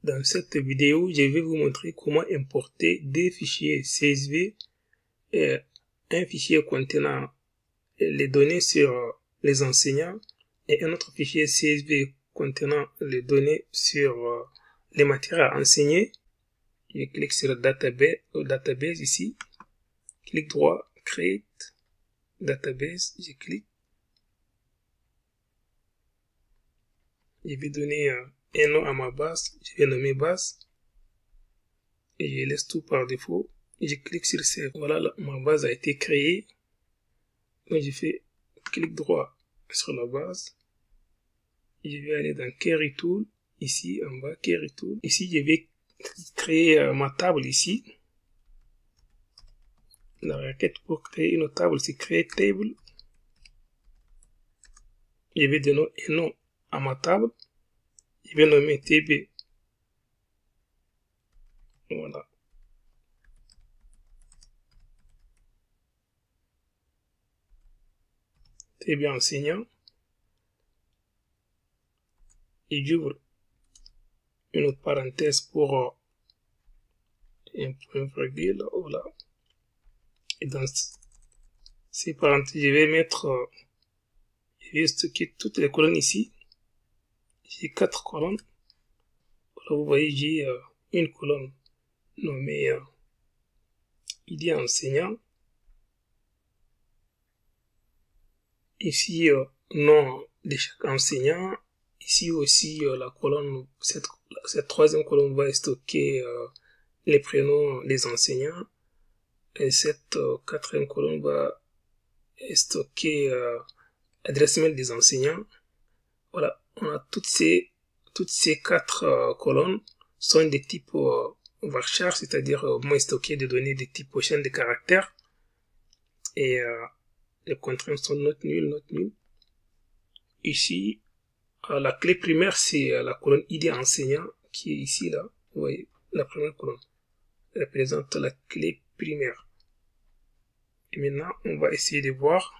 Dans cette vidéo, je vais vous montrer comment importer des fichiers CSV et un fichier contenant les données sur les enseignants et un autre fichier CSV contenant les données sur les matières à enseigner. Je clique sur database ici, clic droit, create, database, je clique. Je vais donner un nom à ma base, je vais nommer base et je laisse tout par défaut. Je clique sur save. Voilà, ma base a été créée. Donc je fais clic droit sur la base. Je vais aller dans Query Tool, ici en bas, Query Tool. Ici, je vais créer ma table ici. La requête pour créer une table, c'est Create Table. Je vais donner un nom à ma table. Je vais nommer TB. Voilà. TB enseignant. Et j'ouvre une autre parenthèse pour un point virgule. Voilà. Et dans ces parenthèses, je vais mettre, je vais stocker toutes les colonnes ici. J'ai 4 colonnes. Voilà, vous voyez, j'ai une colonne nommée ID enseignant. Ici, nom de chaque enseignant. Ici aussi, la colonne, cette troisième colonne va stocker les prénoms des enseignants. Et cette quatrième colonne va stocker l'adresse mail des enseignants. Voilà, on a toutes ces 4 colonnes sont des types varchar, c'est-à-dire moins stocker des données de type chaîne de caractères. Et les contraintes sont not nul. Ici, la clé primaire, c'est la colonne ID enseignant qui est ici, là. Vous voyez, la première colonne représente la clé primaire. Et maintenant, on va essayer de voir.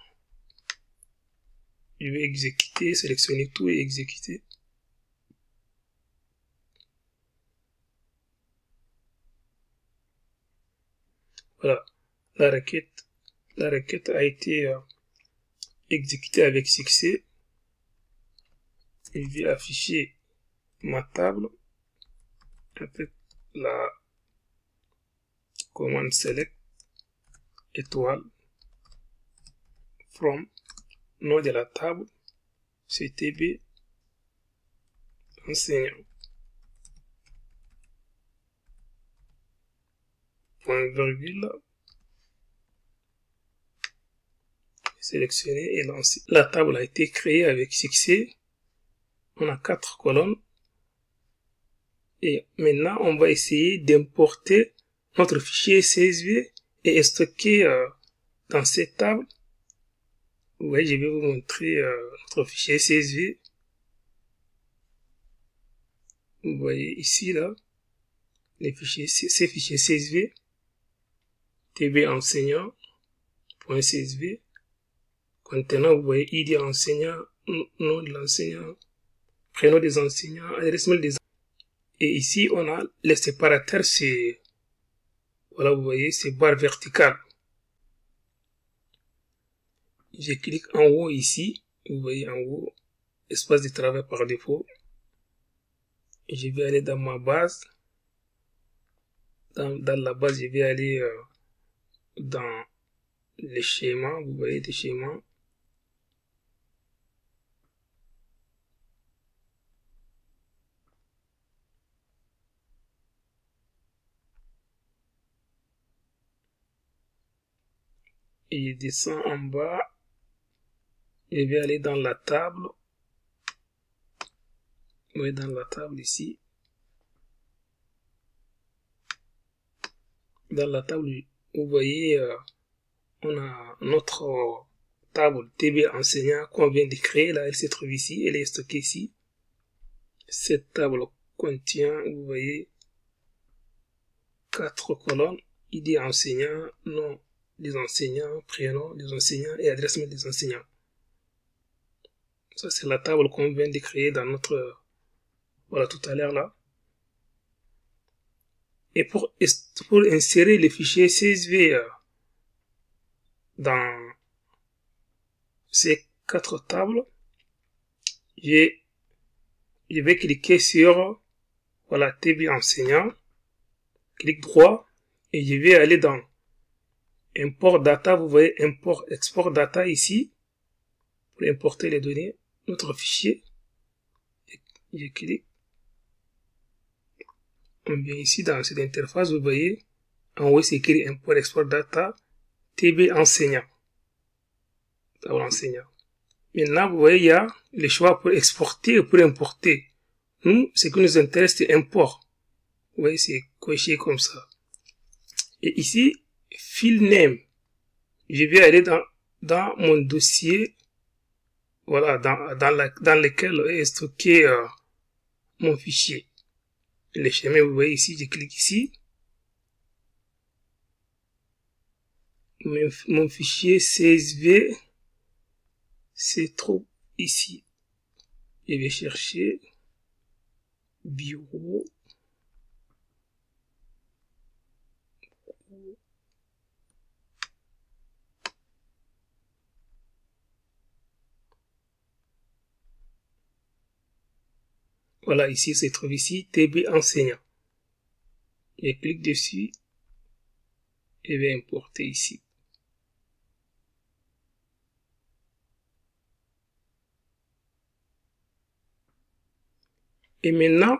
Je vais exécuter, sélectionner tout et exécuter. Voilà, la requête a été exécutée avec succès. Je vais afficher ma table avec la commande select étoile from nom de la table, c'est TB enseignant. Point virgule, sélectionner et lancer. La table a été créée avec succès. On a 4 colonnes. Et maintenant, on va essayer d'importer notre fichier CSV et stocker dans cette table. Vous voyez, je vais vous montrer notre fichier CSV. Vous voyez ici, là, les fichiers, ces fichiers CSV. TB enseignant.csv. Contenant, vous voyez, ID enseignant, nom de l'enseignant, prénom des enseignants, adresse mail des enseignants. Et ici, on a les séparateurs, c'est, voilà, vous voyez, c'est barre verticale. Je clique en haut ici, vous voyez en haut, espace de travail par défaut. Et je vais aller dans ma base. Dans la base, je vais aller dans les schémas, vous voyez des schémas. Et je descends en bas. Je vais aller dans la table. Vous voyez dans la table ici. Dans la table, vous voyez, on a notre table TB enseignant qu'on vient de créer. Là, elle se trouve ici. Elle est stockée ici. Cette table contient, vous voyez, 4 colonnes. ID enseignant, nom des enseignants, prénom des enseignants et adresse mail des enseignants. Ça, c'est la table qu'on vient de créer dans notre, voilà, tout à l'heure là. Et pour insérer le fichier CSV dans ces 4 tables, je vais cliquer sur voilà, TB enseignant, clic droit, et je vais aller dans import data. Vous voyez import export data ici, pour importer les données, notre fichier. Je clique. On vient ici dans cette interface, vous voyez, en haut c'est écrit import export data, TB enseignant. Maintenant, vous voyez, il y a le choix pour exporter et pour importer. Nous, ce qui nous intéresse, c'est import. Vous voyez, c'est coché comme ça. Et ici, file name. Je vais aller dans mon dossier, voilà, dans lequel est stocké mon fichier. Le chemin, vous voyez ici, je clique ici. Mon fichier CSV se trouve ici. Je vais chercher bureau. Voilà, ici, se trouve ici, TB enseignant. Je clique dessus et vais importer ici. Et maintenant,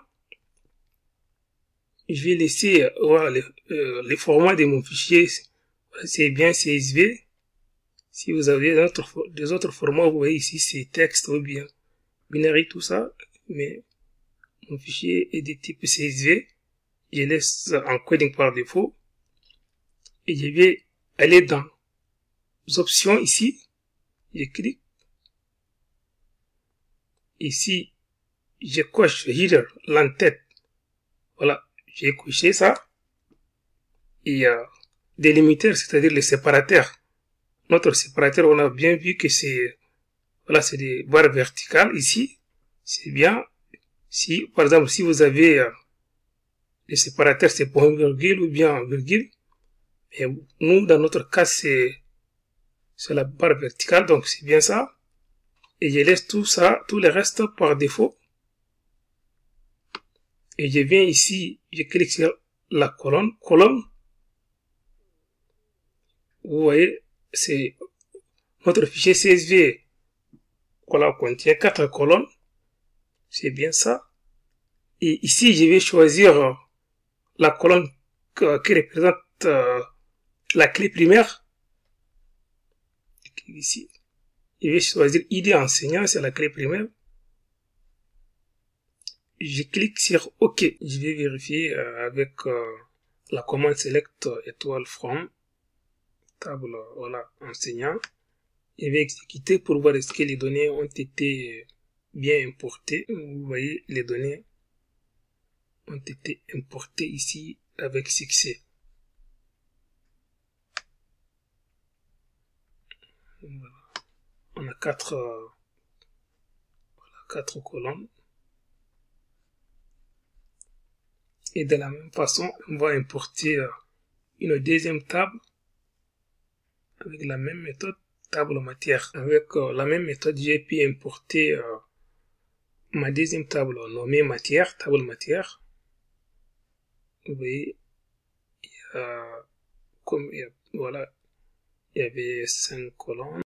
je vais laisser voir le format de mon fichier. C'est bien CSV. Si vous avez des autres formats, vous voyez ici, c'est texte ou bien binary, tout ça. Mais mon fichier est de type CSV. Je laisse encoding par défaut. Et je vais aller dans les options ici. Je clique. Ici, je coche header, l'entête. Voilà, j'ai coché ça. Et délimitaire, c'est-à-dire les séparateurs. Notre séparateur, on a bien vu que c'est, voilà, c'est des barres verticales ici. C'est bien. Si, par exemple, si vous avez les séparateurs, c'est point virgule ou bien virgule. Et nous, dans notre cas, c'est la barre verticale, donc c'est bien ça. Et je laisse tout ça, tout le reste par défaut. Et je viens ici, je clique sur la colonne. Vous voyez, c'est notre fichier CSV. Voilà, contient 4 colonnes. C'est bien ça. Et ici, je vais choisir la colonne qui représente la clé primaire. Ici, je vais choisir ID enseignant, c'est la clé primaire. Je clique sur OK. Je vais vérifier avec la commande select étoile from table voilà enseignant. Je vais exécuter pour voir est-ce que les données ont été bien importées. Vous voyez, les données ont été importées ici avec succès. Voilà. On a 4 colonnes. Et de la même façon, on va importer une deuxième table avec la même méthode, table matière. Avec la même méthode, j'ai pu importer ma deuxième table nommée matière, table matière. Vous voyez, comme voilà, il y avait 5 colonnes.